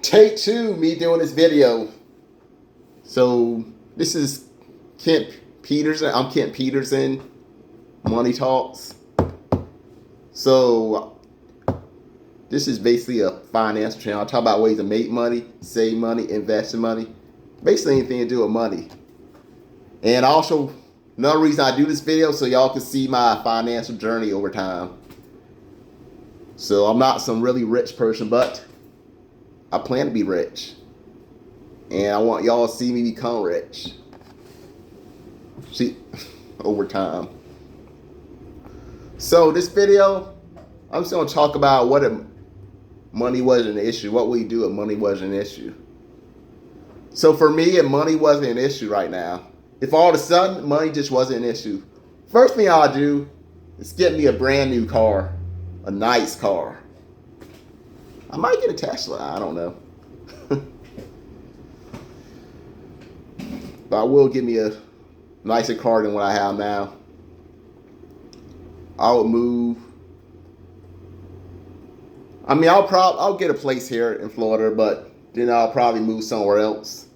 Take two, me doing this video. So this is Kent Peterson. I'm Kent Peterson, Money Talks. So this is basically a financial channel. I talk about ways to make money, save money, invest in money, basically anything to do with money. And also another reason I do this video so y'all can see my financial journey over time. So I'm not some really rich person, but I plan to be rich. And I want y'all to see me become rich. See, over time. So this video, I'm just going to talk about what if money wasn't an issue. What we do if money wasn't an issue. So for me, if money wasn't an issue right now, if all of a sudden money just wasn't an issue, first thing I'll do is get me a brand new car. A nice car. I might get a Tesla, I don't know. But I will get me a nicer car than what I have now. I would move. I mean, I'll get a place here in Florida, but then I'll probably move somewhere else.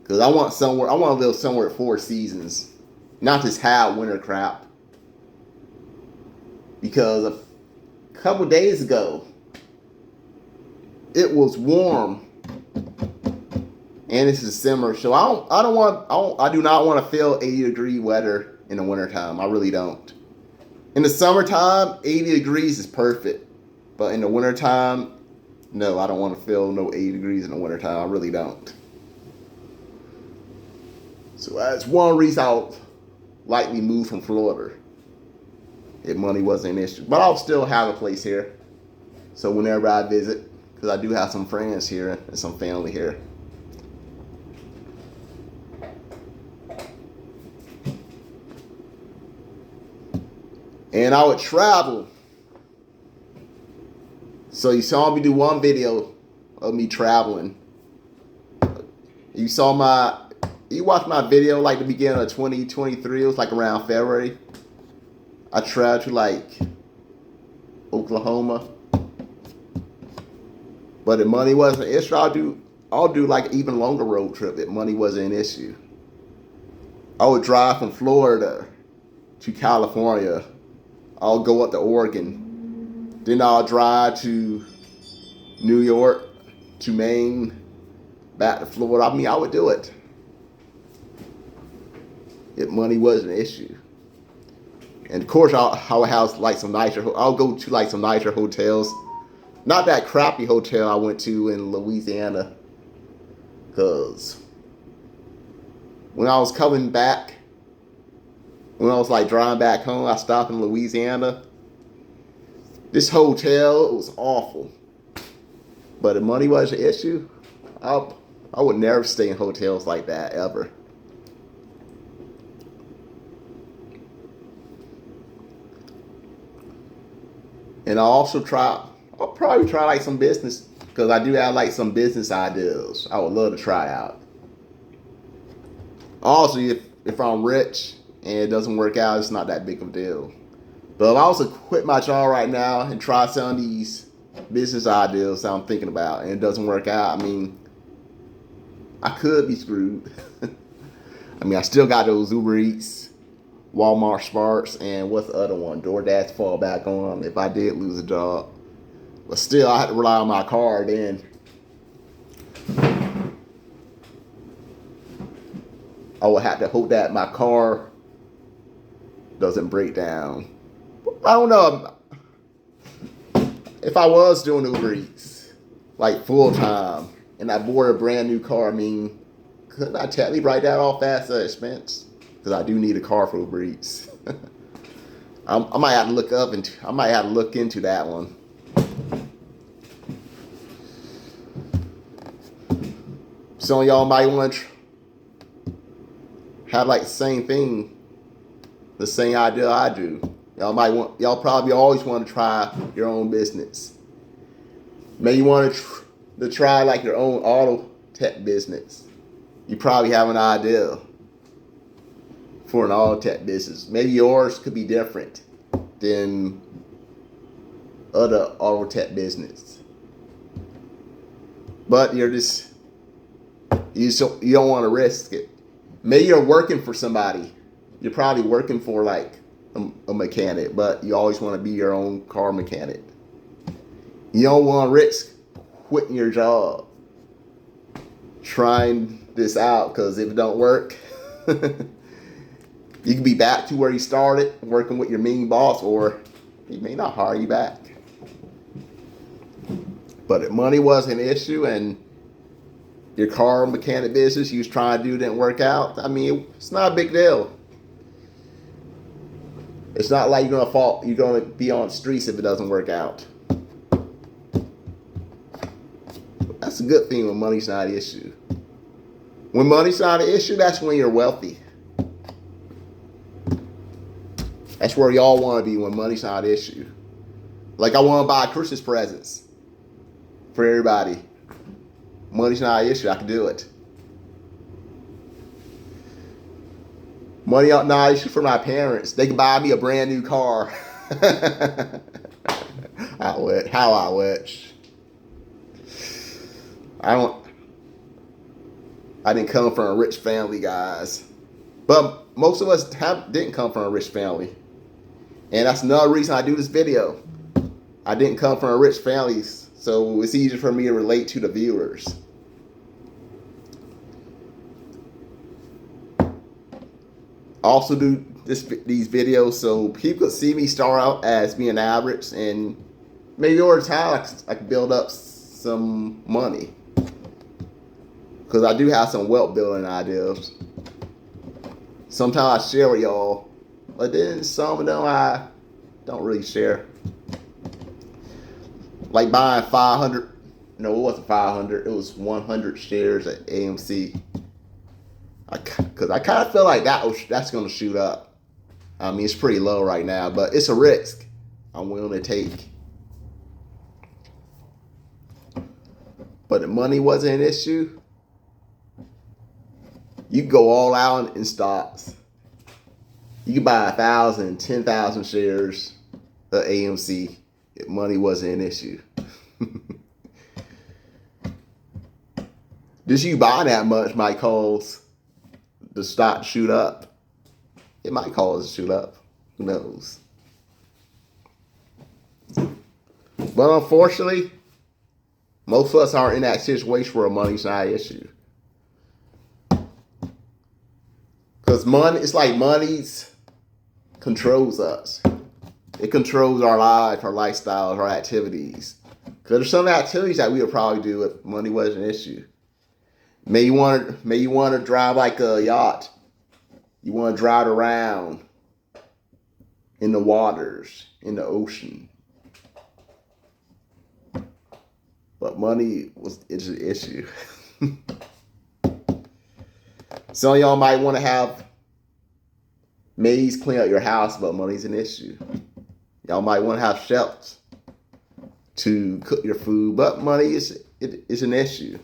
Cause I want to live somewhere at 4 seasons, not this hot winter crap. Because a couple days ago, it was warm, and it's December, so I do not want to feel 80-degree weather in the wintertime. I really don't. In the summertime, 80 degrees is perfect, but in the wintertime, no, I don't want to feel no 80 degrees in the wintertime. I really don't. So that's one reason I'll likely move from Florida if money wasn't an issue. But I'll still have a place here. So whenever I visit, because I do have some friends here and some family here. And I would travel. So you saw me do one video of me traveling. You watched my video like the beginning of 2023. It was like around February. I traveled to like Oklahoma. But if money wasn't an issue, I'll do like an even longer road trip if money wasn't an issue. I would drive from Florida to California. I'll go up to Oregon. Then I'll drive to New York, to Maine, back to Florida. I mean, I would do it if money wasn't an issue. And of course, I would have like I'll go to like some nicer hotels. Not that crappy hotel I went to in Louisiana. Because when I was coming back, when I was like driving back home, I stopped in Louisiana. This hotel was awful. But if money was an issue, I would never stay in hotels like that ever. And I'll probably try like some business, because I do have like some business ideas I would love to try out. Also, if I'm rich and it doesn't work out, it's not that big of a deal. But if I also quit my job right now and try some of these business ideas that I'm thinking about and it doesn't work out, I mean, I could be screwed. I mean, I still got those Uber Eats, Walmart Sparks, and what's the other one? DoorDash to fall back on if I did lose a job. But still, I had to rely on my car then. I would have to hope that my car doesn't break down. I don't know. If I was doing Uber Eats, like full time, and I bought a brand new car, I mean, couldn't I technically write that off as an expense? Because I do need a car for Uber Eats. I might have to look into that one. Some of y'all might want to have like the same thing, the same idea I do. Y'all probably always want to try your own business. Maybe you want to try like your own auto tech business. You probably have an idea for an auto tech business. Maybe yours could be different than other auto tech business. but you don't want to risk it. Maybe you're working for somebody. You're probably working for like a mechanic, but you always want to be your own car mechanic. You don't want to risk quitting your job, trying this out, because if it don't work, you can be back to where you started, working with your mean boss, or he may not hire you back. But if money was an issue and your car mechanic business you was trying to do didn't work out, I mean, it's not a big deal. It's not like you're gonna be on the streets if it doesn't work out. That's a good thing when money's not an issue. When money's not an issue, that's when you're wealthy. That's where y'all want to be when money's not an issue. Like, I want to buy Christmas presents for everybody. Money's not an issue. I can do it. Money not an issue for my parents. They can buy me a brand new car. How I wish. I didn't come from a rich family, guys. But most of us didn't come from a rich family. And that's another reason I do this video. I didn't come from a rich family, so it's easier for me to relate to the viewers. I also do these videos so people could see me start out as being average, and maybe over time I can build up some money. Because I do have some wealth building ideas. Sometimes I share with y'all, but then some of them I don't really share. Like buying 500, no, it wasn't 500, it was 100 shares at AMC. Because I kind of feel like that's going to shoot up. I mean, it's pretty low right now, but it's a risk I'm willing to take. But if money wasn't an issue, you can go all out in stocks. You can buy 1,000, 10,000 shares of AMC if money wasn't an issue. Just you buying that much might cause the stock to shoot up. It might cause it to shoot up. Who knows? But unfortunately, most of us are in that situation where money's not an issue. Because money, it's like money's controls us. It controls our lives, our lifestyles, our activities. Because there's some activities that we would probably do if money wasn't an issue. May you want to drive like a yacht. You want to drive around in the waters, in the ocean. But money is an issue. Some of y'all might want to have maids clean up your house, but money's an issue. Y'all might want to have chefs to cook your food, but money is an issue.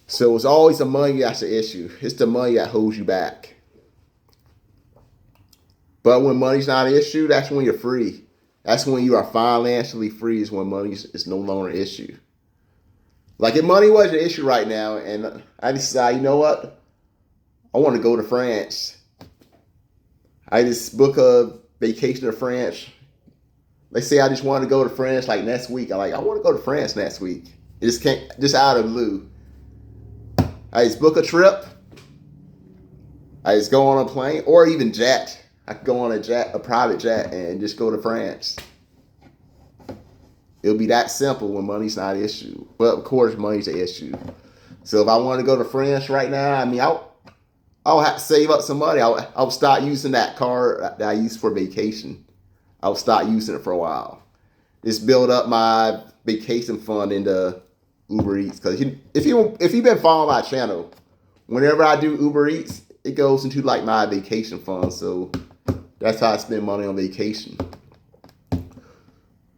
So it's always the money that's the issue. It's the money that holds you back. But when money's not an issue, that's when you're free. That's when you are financially free, is when money is no longer an issue. Like if money was an issue right now and I decide, you know what? I want to go to France. I just book a vacation to France. Let's say I just want to go to France like next week. I want to go to France next week. It just can't, just out of the blue. I just book a trip. I just go on a plane or even jet. I could go on a private jet and just go to France. It'll be that simple when money's not an issue. But of course, money's an issue. So if I want to go to France right now, I mean, I'll have to save up some money. I'll start using that card that I use for vacation. I'll start using it for a while. Just build up my vacation fund into Uber Eats. Because if you've been following my channel, whenever I do Uber Eats, it goes into like my vacation fund. So that's how I spend money on vacation.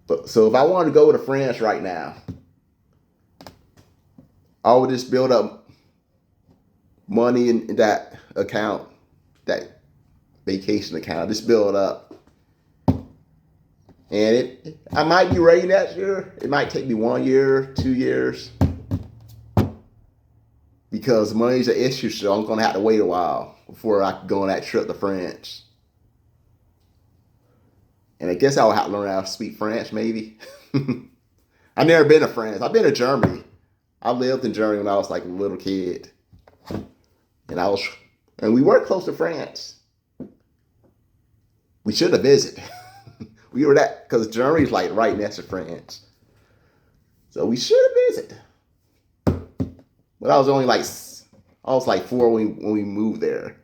But so if I wanted to go to France right now, I would just build up money in that account, that vacation account. Just build it up. And I might be ready next year. It might take me 1 year, 2 years. Because money's an issue, so I'm going to have to wait a while before I can go on that trip to France. And I guess I'll have to learn how to speak French, maybe. I've never been to France. I've been to Germany. I lived in Germany when I was like a little kid. And we were close to France. We should have visited. We were that, because Germany's like right next to France. So we should have visited. But I was like 4 when we moved there.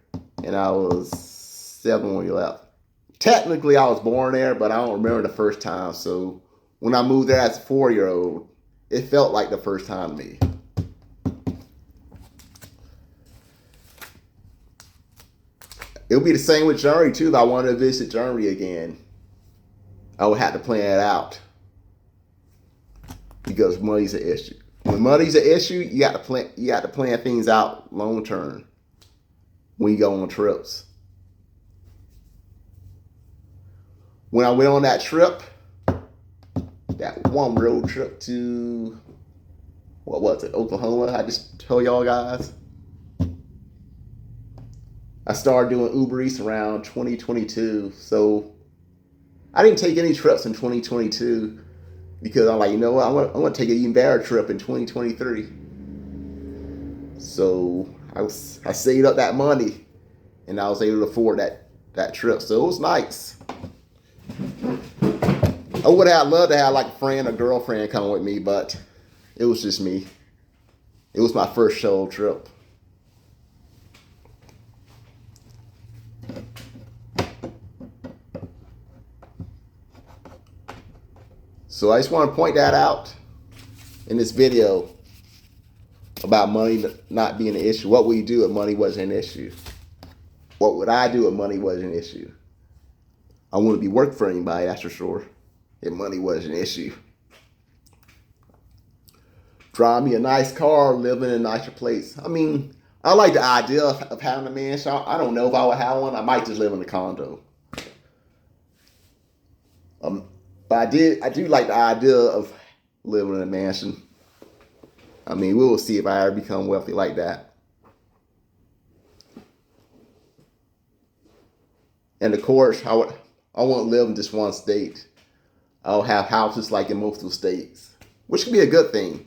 And I was 7 when we left. Technically, I was born there, but I don't remember the first time. So when I moved there as a 4-year-old, it felt like the first time to me. It'll be the same with Germany, too, if I wanted to visit Germany again. I would have to plan it out. Because money's an issue. When money's an issue, you got to plan things out long term when you go on trips. When I went on that trip, that one road trip to, what was it, Oklahoma, I just told y'all guys. I started doing Uber Eats around 2022. So I didn't take any trips in 2022 because I'm like, you know what, I'm going to take an even better trip in 2023. So I saved up that money and I was able to afford that trip. So it was nice. I would have loved to have like a friend or girlfriend come with me, but it was just me. It was my first solo trip. So I just want to point that out in this video about money not being an issue. What would you do if money wasn't an issue? What would I do if money wasn't an issue? I wouldn't be working for anybody, that's for sure, if money wasn't an issue. Drive me a nice car, live in a nicer place. I mean, I like the idea of having a mansion. I don't know if I would have one. I might just live in a condo. But I do like the idea of living in a mansion. I mean, we will see if I ever become wealthy like that. And of course, I won't live in just one state. I'll have houses like in multiple states, which can be a good thing.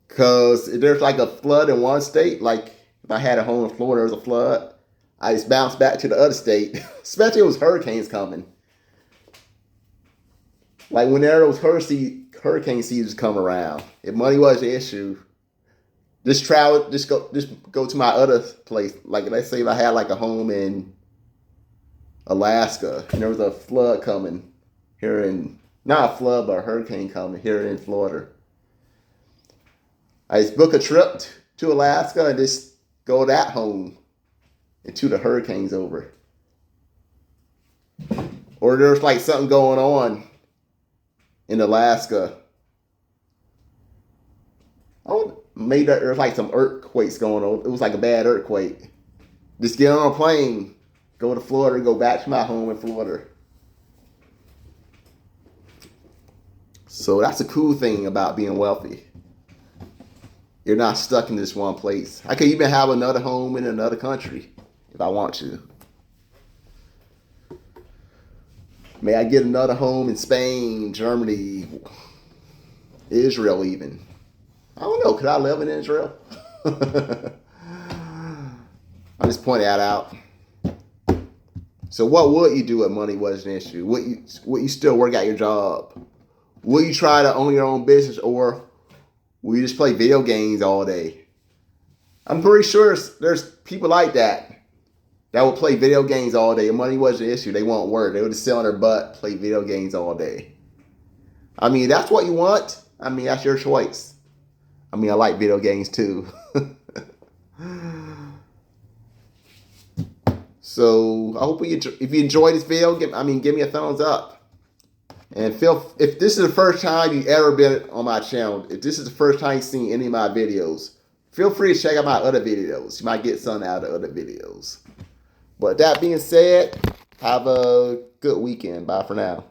Because if there's like a flood in one state, like if I had a home in Florida, there was a flood, I just bounce back to the other state, especially if it was hurricanes coming. Like whenever those hurricane seasons come around, if money was the issue, just go to my other place. Like let's say if I had like a home in Alaska and there was a flood coming here not a flood, but a hurricane coming here in Florida. I just book a trip to Alaska and just go to that home until the hurricane's over. Or there's like something going on in Alaska. Maybe there's like some earthquakes going on. It was like a bad earthquake. Just get on a plane, go to Florida, go back to my home in Florida. So that's a cool thing about being wealthy. You're not stuck in this one place. I could even have another home in another country if I want to. May I get another home in Spain, Germany, Israel even. I don't know. Could I live in Israel? I'm just pointing that out. So what would you do if money was an issue? Would you still work at your job? Will you try to own your own business, or will you just play video games all day? I'm pretty sure there's people like that would play video games all day. If money was an issue, they won't work. They would just sit on their butt, play video games all day. I mean, that's what you want. I mean, that's your choice. I mean, I like video games too. So I hope if you enjoyed this video, give me a thumbs up. And if this is the first time you've ever been on my channel, if this is the first time you've seen any of my videos, feel free to check out my other videos. You might get something out of other videos. But that being said, have a good weekend. Bye for now.